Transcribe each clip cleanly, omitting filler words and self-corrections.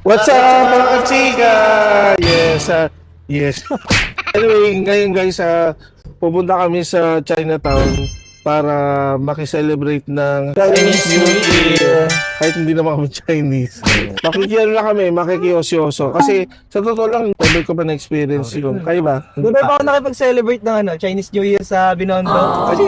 What's up mga kachika? Yes. Anyway, ngayon guys, pupunta kami sa Chinatown para makiselebrate ng Chinese New Year. Kahit hindi naman kami Chinese. Makikiyano na kami, makikiyosyoso. Kasi sa totoo lang, never ko pa na-experience yun. Kayo ba? Doon pa ako nakipag-celebrate ng Chinese New Year sa Binondo. Kasi,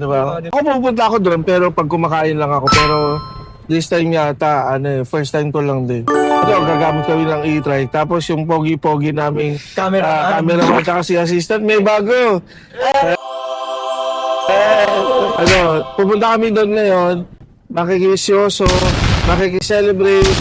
Diba? Ako pupunta ako doon, pero pag kumakain lang ako. Pero this time yata, first time ko lang din. Ito, gagamit kami ng e-trike. Tapos yung pogi-pogi naming cameraman tsaka si assistant, may bago. Pupunta kami doon ngayon, makikisyoso, makikiselebrate,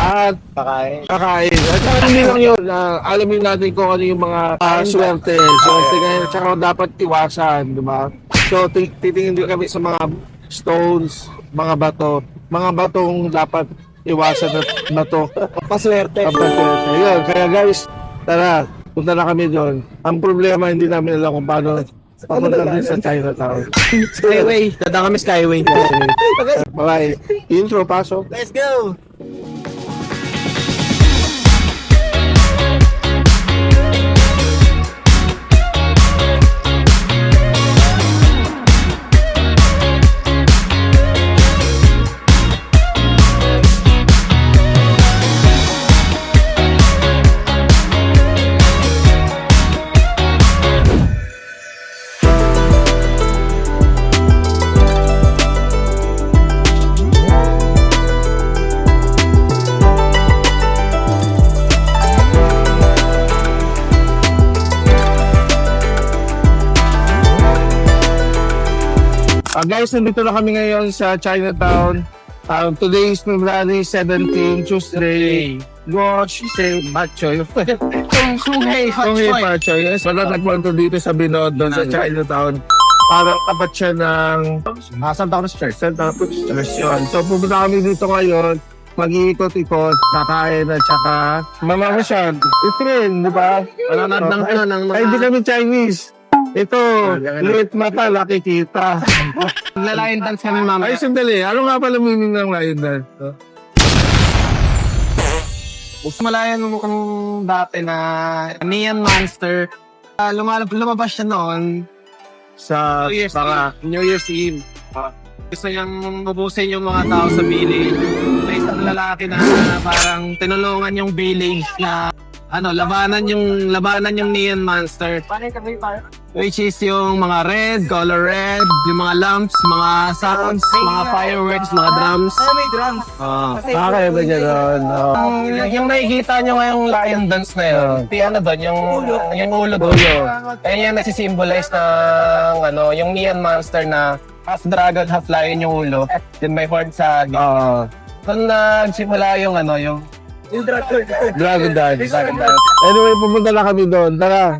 at kakain. At saka hindi lang yun, alamin natin kung ano yung mga swerte. Swerte ngayon, tsaka dapat iwasan, di ba? So, titingin din kami sa mga stones, mga bato. Mga batong dapat iwasan at bato. paswerte. Kapaswerte. Yun, kaya guys, tara, punta na kami doon. Ang problema, hindi namin alam kung paano papunta din sa Chinatown. Skyway. Dadaan kami Skyway. Bye. Intro, pasok. Let's go! Guys, nandito na kami ngayon sa Chinatown. Today is February 17, Tuesday. Gosh, say Pachoy. Kung hey Pachoy. Yes, matatagpuan to dito sa Binondo, sa Chinatown. Parang tapat siya ng Santa Cruz Church. Santa Cruz Church yun. So pupunta kami dito ngayon, mag-iikot-ikot, kakain at saka mamamasyal. Ito rin, di ba? Ay, hindi kami Chinese. Ito, liit mata, nakikita. Lion dance kami mamaya. Ay, sandali. Ano nga pala meaning ng lion dance? Mas malayan mo mukhang dati na Neon Monster. Lumabas siya noon Sa New Year's Eve. Gusto niyang mabusin yung mga tao sa village. May isang lalaki na parang tinulungan yung village na labanan yung Neon Monster. Which is yung mga color red, yung mga lamps, mga sounds, mga fireworks, mga drums. May drums. Bakit ba gano'n? Yung nakikita nyo ngayong lion dance na yun, yung ulo doon. Ayun yung nagsisimbolize ng yung Neon Monster na half dragon, half lion yung ulo. Then may horn sa gitna. Kung nagsimula yung Dragon Dance. Anyway, pumunta na kami doon. Tara.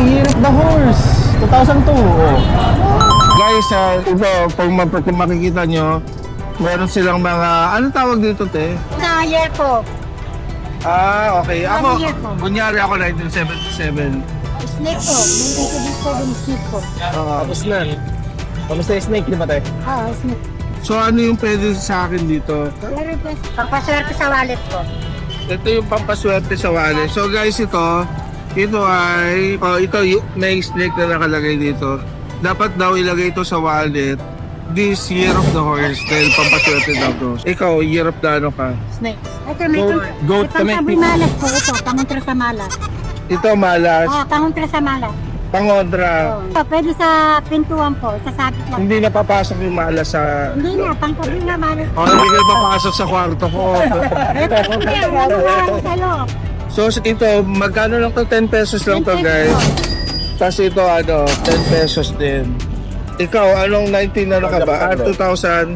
Year of the Horse, 2002. Guys, kung makikita nyo, meron silang mga, anong tawag dito, te? Year po. Okay. Ako, kunyari ako 1977. Snake po. Nandito din po yung snake po. Tapos na. Kamusta yung snake, di ba tayo? Snake. So, ano yung pwede sa akin dito? Pero po, pagpaswerte sa wallet po. Ito yung pampaswerte sa wallet. So, guys, ito ay, may snake na nakalagay dito. Dapat daw ilagay ito sa wallet this Year of the Horse dahil pampaswerte daw to. Ikaw, Year of the ano ka? Snake. Ito, may Goat kami. pangsabi malas po ito. Pangontra sa malas. Ito, malas. Pangontra sa malas. Pangontra. Pwede sa pintuan po. Sasabit lang. Hindi napapasok yung malas sa... Hindi na. Pangsabi nga malas. Hindi kayo papasok sa kwarto ko. Ito, hindi. Wala sa loob. So, ito, magkano lang to? 10 pesos lang to, 10 pesos guys. po. Tapos ito, 10 pesos din. Ikaw, anong 19 na ka ba? 2000?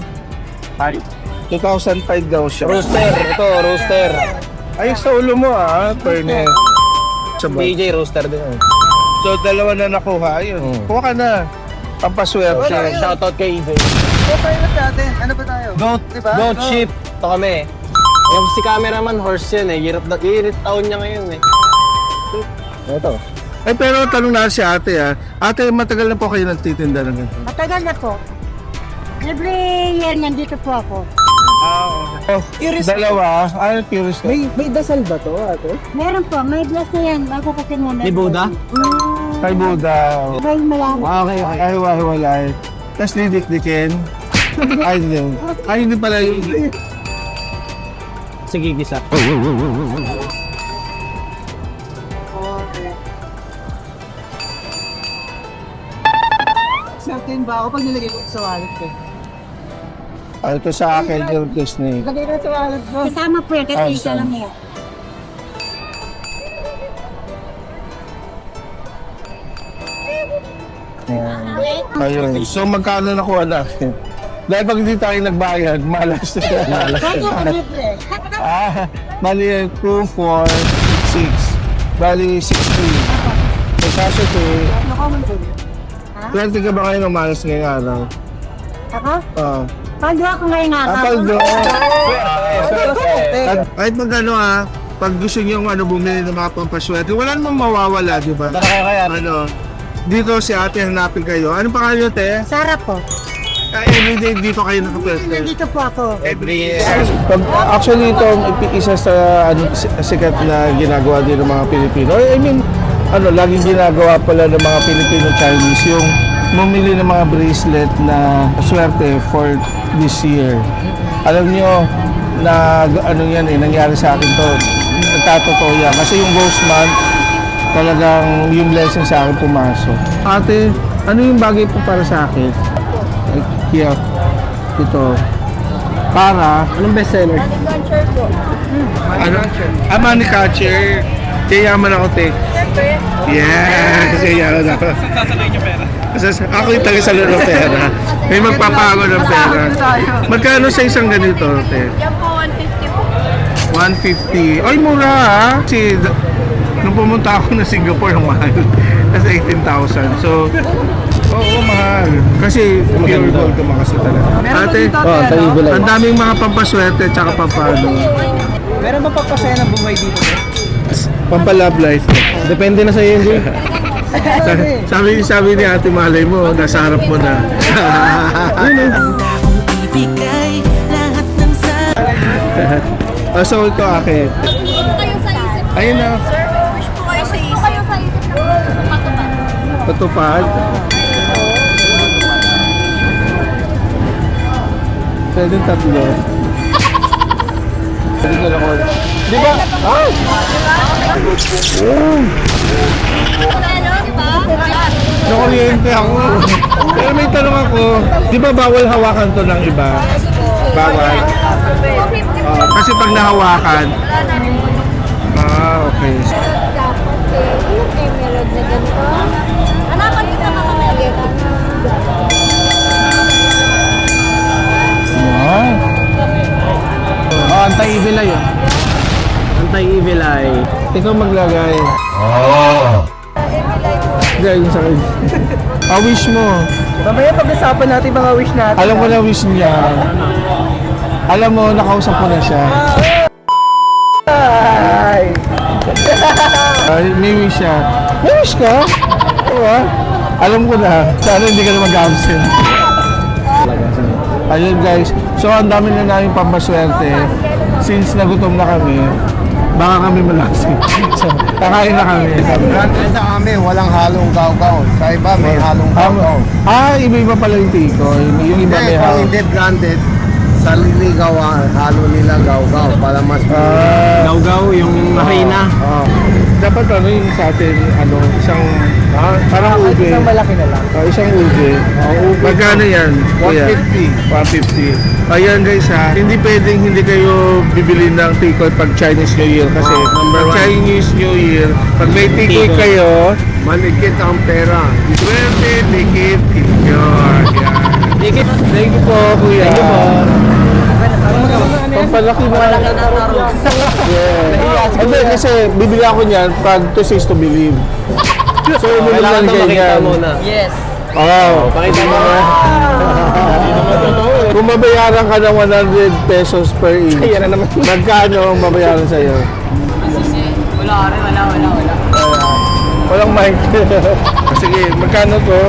2005 daw siya. Rooster. Ay, sa ulo mo Perne. BJ Rooster din. So, dalawa na nakuha. Ayun. Kuha ka na. Pampaswerte. Shoutout kay EJ. Ano ba tayo? Goat, Diba? goat sheep. Ito kami. Yung si cameraman, horse yan eh. Irit taon niya ngayon eh. Ito. Eh pero tanong na si ate Ate, matagal na po kayo nagtitinda ng ganito? Matagal na po. Every year nandito po ako. Oh, dalawa. Ano curious ka? May dasal ba to, ate? Meron po, may bless na yan. Bago ko kinunan. May Buddha? Kay Buddha. May malaki. Okay. Ay, walay. Tapos didikdikin. Ay, hindi. Ay, hindi pala yung... Sige, gisa. Sa akin ba ako pag nilagay ko sa wallet ko? Ano to sa akin yung Disney. Lagay ko sa wallet ko. Kasama po yan, kasi isa lang yan. Ayun. So magkano nakuha natin? Dahil pag hindi tayo nagbayad, malas na siya. Pwede ko libre. Bali 2, 4, 6. Bali 16. So kaso to, 20 ka ba kayo ng malas ngayong araw? Ako? Oo. Paldo ako ngayong araw. Paldo. Kahit magkano pag gusto niyo bumili ng mga pampaswerte, wala namang mawawala, di ba? Tara kayo kaya. Dito si ate hanapin kayo. Ano pangalan niyo, te? Sarap po. Everyday dito kayo nakapwesto. Nandito po ako. Every year. Actually, ito isa sa sikat na ginagawa din ng mga Pilipino. I mean, laging ginagawa pala ng mga Filipino-Chinese yung bumili ng mga bracelet na swerte for this year. Alam nyo na nangyari sa akin to. Nagtatotoo yan. Kasi yung ghost month, talagang yung blessing sa akin pumasok. Ate, ano yung bagay po para sa akin? Here. Ito. Para? Anong bestseller? Money catcher. Yayaman ako, te. Yes! Yayaman ako. Sasaloy niyo pera. Ako yung taga-salo ng pera. May magpapago ng pera. Magkano sa isang ganito, te? Yan po, 150 po. 150. Ay, mura Kasi nung pumunta ako na Singapore, ang mahal. Nasa 18,000. So, oo, mahal. Kasi pure gold ka kasi talaga. Ate, ang daming mga pampaswerte at saka pampano. Meron ba pagpasaya ng buhay dito? Pampalove life. Depende na sa iyo, Jay. Sabi ni ate, malay mo, nasa harap mo na. Ibigay lahat ng So, ito akin. Ano kayo sa isip? Ayun na, Sir, wish po kayo sa isip. Kayo sa isip na matupad. patupad. Pwede tatlo. Pwede ko lang. Di ba? Ay! Ano, di ba? Nakuryente ako. Pero may tanong ako, di ba bawal hawakan to ng iba? Bawal. Kasi pag nahawakan, okay. Yung emerald na ganito. Hanapan kita mga meron. Wow. Anti-evil eye yun. Anti-evil eye. Ikaw maglagay. Gaya yung sakit. Wish mo. Mamaya pag-usapan natin mga wish natin. Alam mo na wish niya. Alam mo, nakausap ko na siya. May wish siya. May wish ka? Oo. Alam ko na. Sana hindi ka na mag-absent. Ayun guys. So, ang dami na namin pampaswerte. Since nagutom na kami, baka kami malasing. So, kakain na kami. Sa amin, walang halong gaw-gaw. Sa iba, may halong gaw-gaw. Iba-iba pala yung tikoy. Yung iba may Kung halo. hindi branded, sa liligaw, halo nila gaw-gaw para mas... Gaw-gaw, yung mahina. Dapat yung sa atin, isang, parang ube. Isang malaki na lang. Isang ube. Magkano yan? 150. Ayan guys hindi pwedeng hindi kayo bibili ng tikoy pag Chinese New Year kasi number pag one. Chinese New Year, pag may tikoy kayo, Maligit ang pera. swerte, tikit, yun. Dikit. Thank you po, kuya. Thank you po. Pampalaki na. Yeah. Hindi, kasi bibili ako niyan pag to says to believe. So, Kailangan lang ito makita ganyan. muna. Yes. Oo. Pakita mo na. Hindi naman totoo eh. Kung babayaran ka ng 100 pesos per inch, magkano ang babayaran sa'yo? Wala. Walang mic. Sige, magkano to?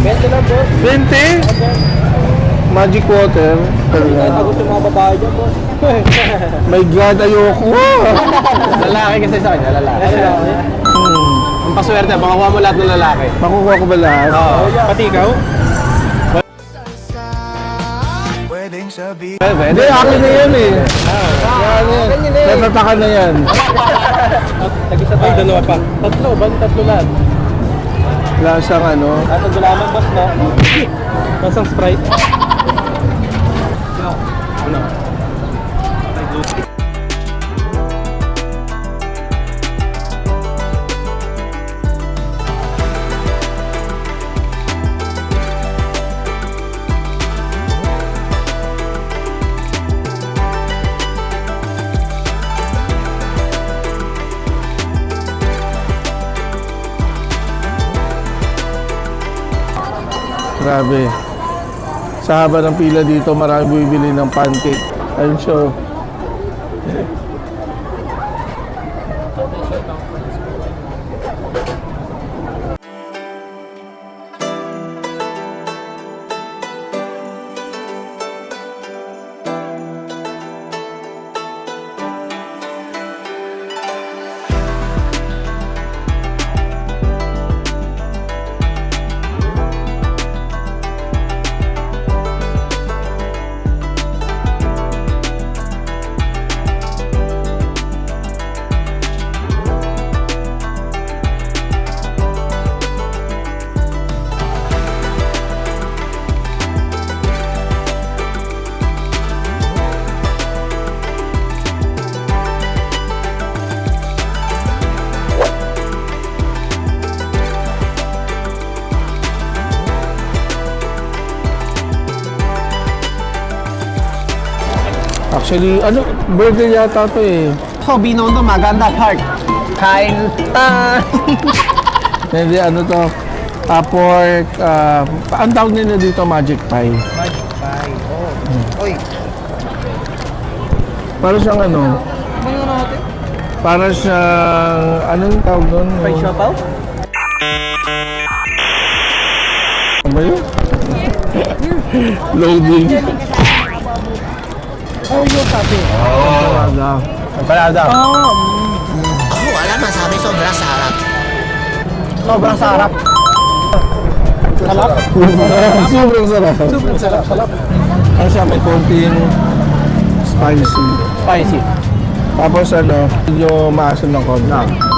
20 lang po. 20? Magic water. Gusto mga babae dyan po. My God, ayoko. Lalaki kasi sa kanya, lalaki. Ang paswerte, makakuha mo lahat ng lalaki. Makukuha ko ba lahat? Pati ikaw? Hindi, akin na yan eh. Yan yan. Natatakan na yan. Tag-isa tayo, dalawa pa. Tatlo, bang tatlo lahat? Lasang ano. At ang gulaman, boss, no? Lasang Sprite. Ano? Grabe. Sa haba ng pila dito, marami bumibili ng pancake. I'm sure. Actually, ano, burger yata to eh. Oh, Binondo, maganda park. Kain ta. Hindi, ano to, pork, ang tawag nila dito, magic pie. Magic pie. Oh. Oy. Para siyang ano, Ano natin? para siyang, anong tawag doon? Pie siopaw? Ano ba yun? Loading. Oh, yung sabi. Talaga. Empanada. Wala masabi, sobrang sarap. Sobrang sarap. Sobrang sarap. Sobrang sarap. Ano siya, may konting spicy. Spicy. Tapos ano, medyo maasim ng konti.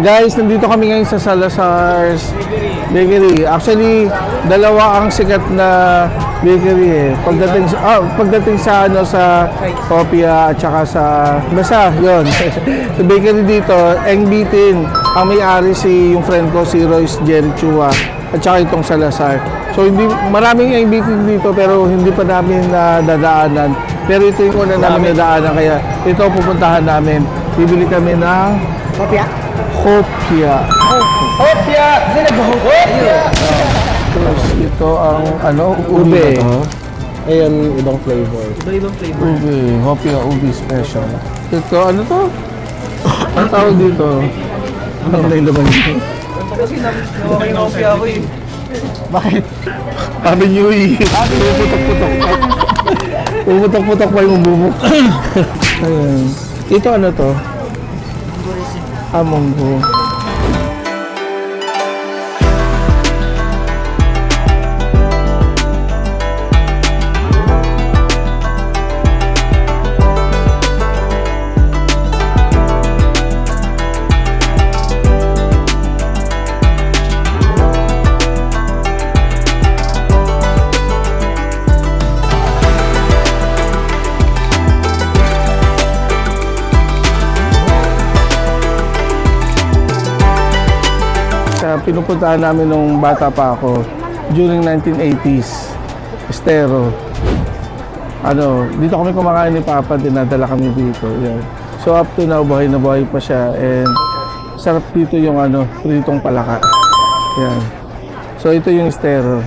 Guys, nandito kami ngayon sa Salazar's Bakery. Actually, dalawa ang sikat na bakery eh. Pagdating sa ano sa Copia at saka sa basta 'yon. Sa bakery dito, Eng Bitin. Ang may-ari si yung friend ko si Royce Jerry Chua at saka itong Salazar. So hindi maraming Eng Bitin dito pero hindi pa namin dadaanan. Pero ito yung una namin nadaanan kaya ito pupuntahan namin. Bibili kami ng Kopya? Hopia. Hopya! Hindi nag-hopya! Tapos ito ang ano, ube. Ayan, ibang flavor. Iba-ibang flavor. Ube, Hopia Ube Special. Ito, ano to? Ang tawag dito? Ano na yung laman dito? Kasi nawakan yung hopya ako eh. Bakit? Sabi niyo eh. Pumuputok-putok pa. Pumuputok-putok pa yung bubuk. Ayan. Ito ano to? Amonggo. pinupuntahan namin nung bata pa ako during 1980s. Estero. Dito kami kumakain ni Papa, dinadala kami dito. Yan. So up to now, buhay na buhay pa siya. And sarap dito yung pritong palaka. Yan. So ito yung Estero.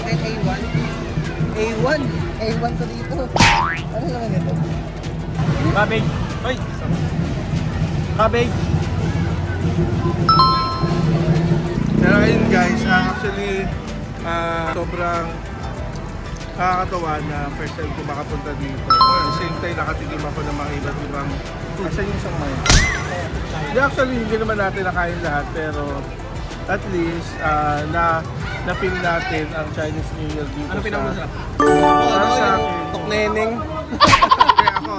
Bakit A1? A1? A1 to dito. Ano naman ito? Cabbage. Ay! Cabbage. Pero ayun guys, actually sobrang nakakatawa na first time ko makapunta dito. At the same time, nakatikim ako ng mga iba't ibang asan yung isang may. Actually, hindi naman natin nakain lahat, pero at least na-feel natin ang Chinese New Year dito. Ano pinakamasarap? Para sa akin, Tukneneng. kaya ako,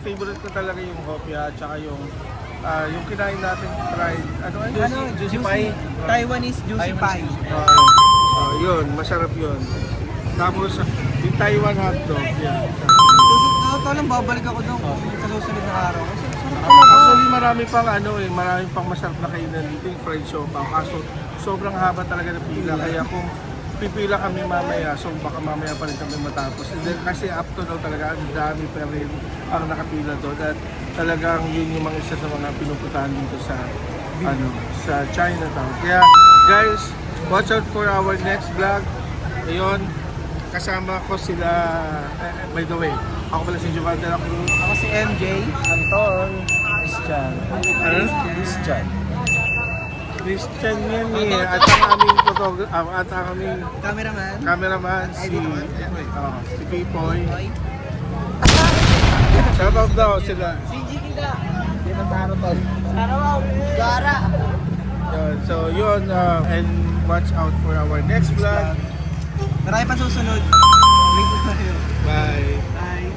favorite ko talaga yung hopia at saka yung kinain natin fried, Juicy pie. Taiwanese juicy pie. Yun, masarap yun. Tapos, yung Taiwan hotdog, yan. Totoo lang, babalik ako doon sa susunod na araw. Kasi sarap Actually, marami pang masarap na kainan dito, yung fried siopaw. Kaso, sobrang haba talaga ng pila. Kaya kung pipila kami mamaya, so baka mamaya pa rin kami matapos. And then, kasi up to now talaga, ang dami pa rin ang nakapila doon. At talagang yun yung mga isa sa mga pinupuntahan dito sa sa Chinatown. Kaya, guys, watch out for our next vlog. Ayun, kasama ko sila, by the way, ako pala si Jovan de la Cruz. Ako si MJ, Anton, Christian. Christian. Christian yan eh. At ang aming at ang aming cameraman si Pipoy. Shoutout daw sila. Yun, so yun, and watch out for our next vlog. Marami pa susunod. Wait po tayo. Bye. Bye.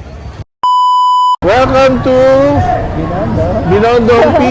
Welcome to Binondo P.